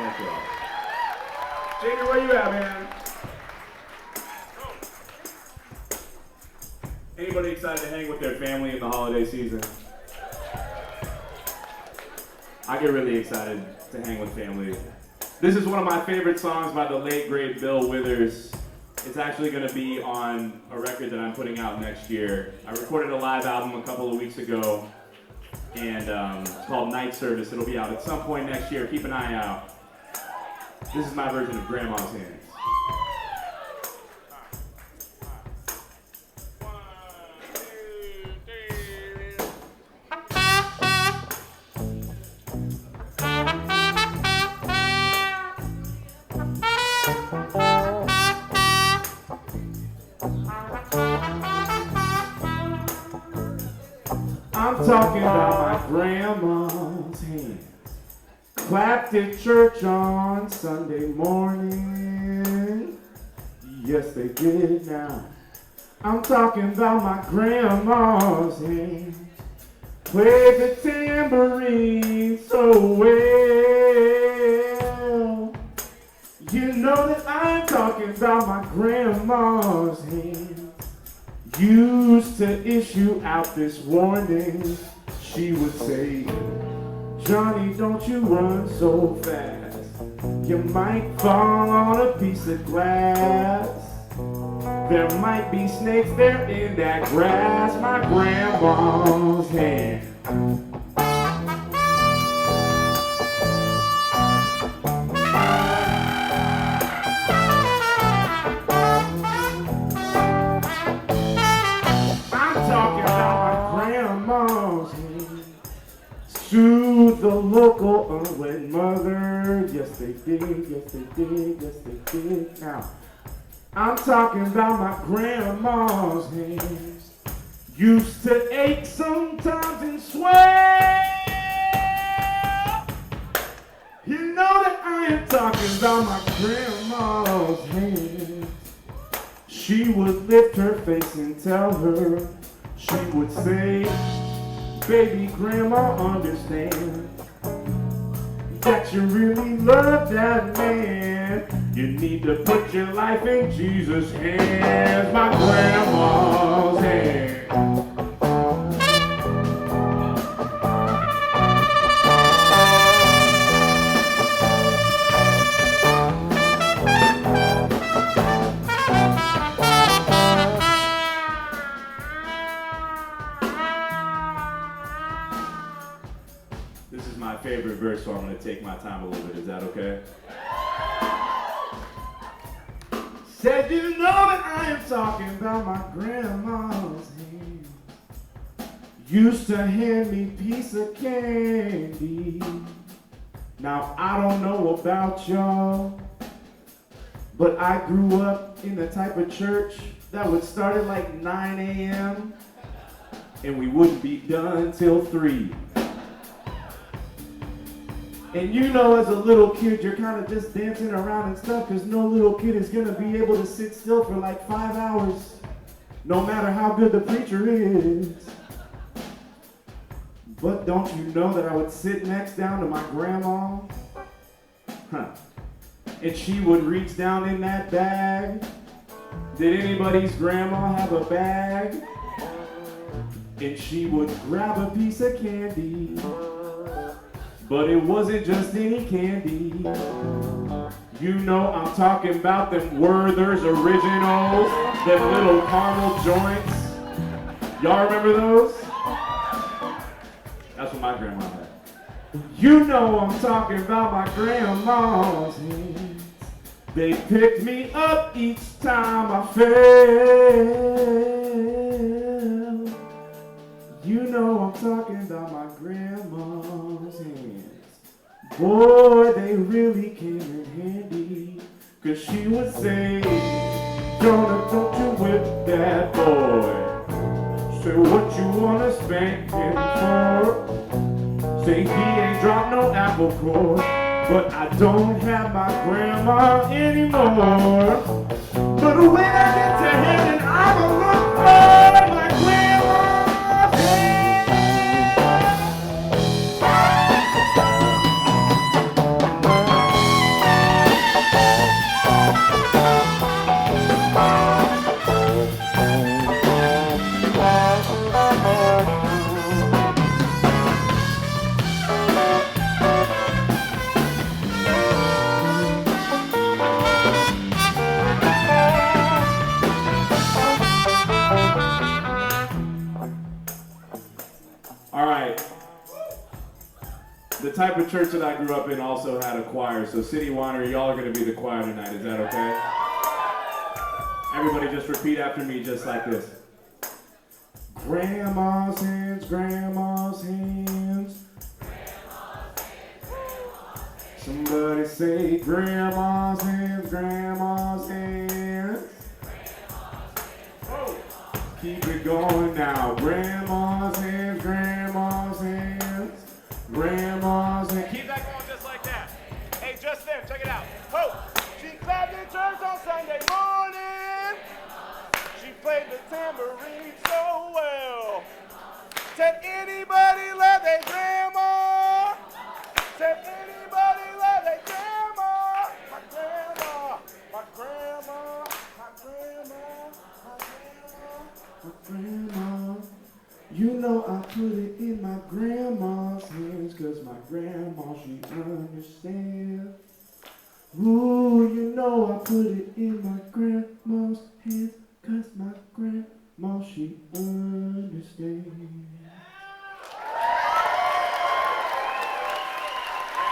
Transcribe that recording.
Thank you all. Jamie, where you at, man? Anybody excited to hang with their family in the holiday season? I get really excited to hang with family. This is one of my favorite songs by the late, great Bill Withers. It's actually going to be on a record that I'm putting out next year. I recorded a live album a couple of weeks ago, and it's called Night Service. It'll be out at some point next year. Keep an eye out. This is my version of Grandma's Hands. I'm talking about my grandma's hands, clapped at church on Sunday morning. Yes, they did now. I'm talking about my grandma's hands, played the tambourine so well. You know that I'm talking about my grandma's hands. Used to issue out this warning. She would say, Johnny, don't you run so fast. You might fall on a piece of glass. There might be snakes there in that grass. My grandma's hand. To the local unwed mother. Yes, they did, yes, they did, yes, they did. Now, I'm talking about my grandma's hands. Used to ache sometimes and swell. You know that I am talking about my grandma's hands. She would lift her face and tell her, she would say, baby, grandma, understand that you really love that man. You need to put your life in Jesus' hands. My grandma's hands. This is my favorite verse, so I'm going to take my time a little bit. Is that okay? Said you know that I am talking about my grandma's hands. Used to hand me a piece of candy. Now, I don't know about y'all, but I grew up in the type of church that would start at like 9 a.m. and we wouldn't be done till 3. And you know, as a little kid, you're kind of just dancing around and stuff because no little kid is going to be able to sit still for like 5 hours, no matter how good the preacher is. But don't you know that I would sit next down to my grandma? And she would reach down in that bag. Did anybody's grandma have a bag? And she would grab a piece of candy. But it wasn't just any candy. You know I'm talking about them Werther's Originals, them little caramel joints. Y'all remember those? That's what my grandma had. You know I'm talking about my grandma's hands. They picked me up each time I fell. You know I'm talking about my grandma's hands. Boy, they really came in handy. Cause she would say, Jonah, don't you whip that boy. Say what you wanna spank him for. Say he ain't dropped no apple core. But I don't have my grandma anymore. But when I get to heaven, I will look for my grandma's hand. The type of church that I grew up in also had a choir, so City Winery, y'all are going to be the choir tonight. Is that okay? Everybody just repeat after me just like this. Grandma's hands, grandma's hands. Somebody say grandma's hands, grandma's hands. Keep it going now. Grandma's hands, grandma's hands. Grandma's hands. Keep that going just like that. Hey, just there, check it out. Ho! She clapped in church on Sunday morning. She played the tambourine so well. Said anybody love their grandma? Said anybody love their grandma? My grandma, my grandma, my grandma, my grandma. My grandma, you know I put it in my grandma's hands, cause my grandma, she understands. Ooh, you know I put it in my grandma's hands, cause my grandma, she understands.